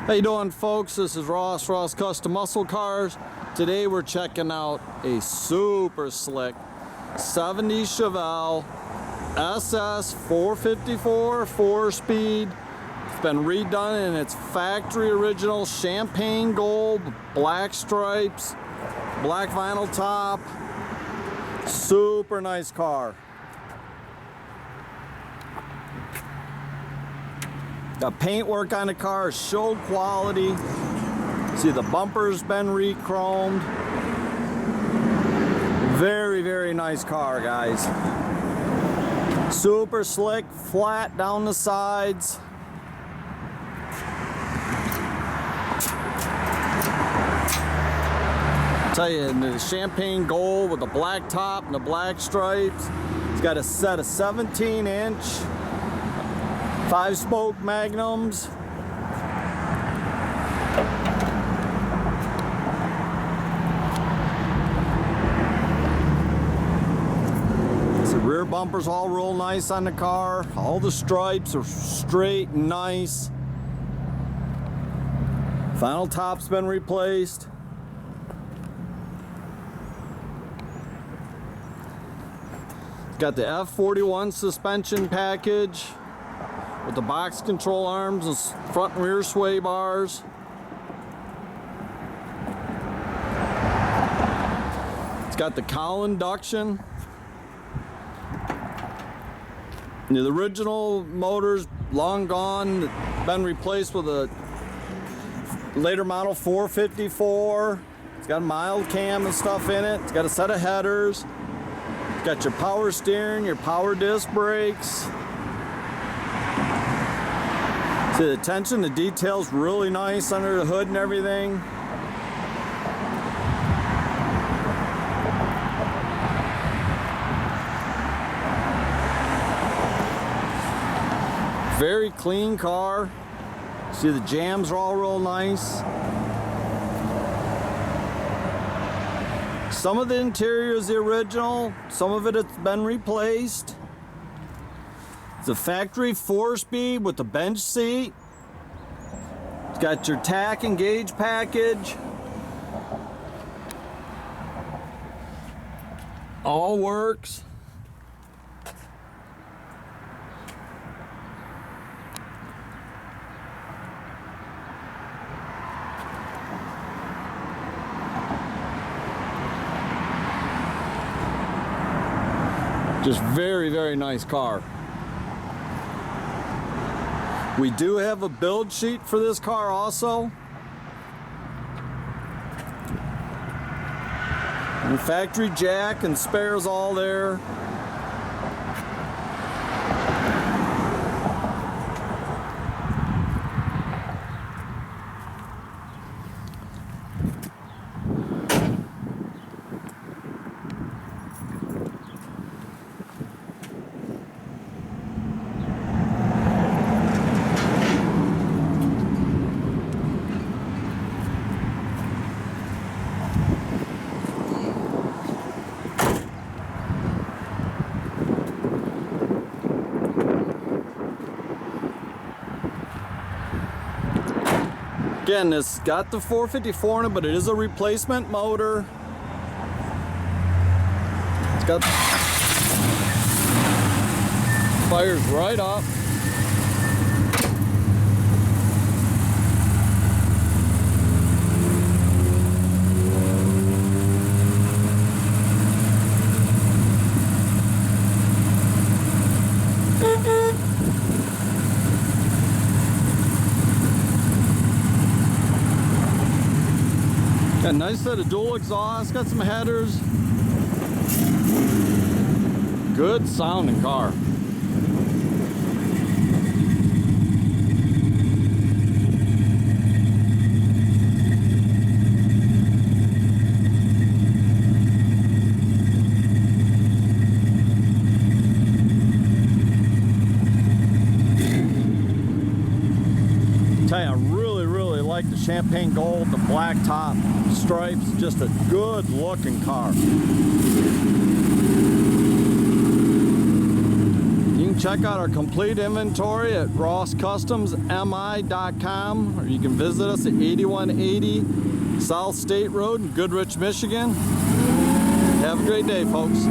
How you doing, folks? This is Ross Custom Muscle Cars. Today we're checking out a super slick 70s Chevelle SS 454 4-speed. It's been redone in its factory original champagne gold, black stripes, black vinyl top. Super nice car. The paintwork on the car is show quality. See, the bumper's been re-chromed. Very, very nice car, guys. Super slick, flat down the sides. Tell you, the champagne gold with the black top and the black stripes. It's got a set of 17-inch 5-spoke magnums. The rear bumper's all real nice on the car. All the stripes are straight and nice. Vinyl top's been replaced. Got the F41 suspension package with the box control arms and front and rear sway bars. It's got the cowl induction. The original motor's long gone, been replaced with a later model 454. It's got a mild cam and stuff in it. It's got a set of headers. It's got your power steering, your power disc brakes. See the attention, the detail's really nice under the hood and everything. Very clean car. See the jams are all real nice. Some of the interior is the original, some of it has been replaced. It's a factory 4-speed with the bench seat. It's got your tach and gauge package. All works. Just very, very nice car. We do have a build sheet for this car also. And factory jack and spares all there. Again, this got the 454 in it, but it is a replacement motor. It's got fires right up. Got a nice set of dual exhaust, got some headers. Good sounding car. Tell you, I really like the champagne gold, the black top stripes. Just a good looking car. You can check out our complete inventory at rosscustomsmi.com, or you can visit us at 8180 South State Road in Goodrich, Michigan. Have a great day, folks.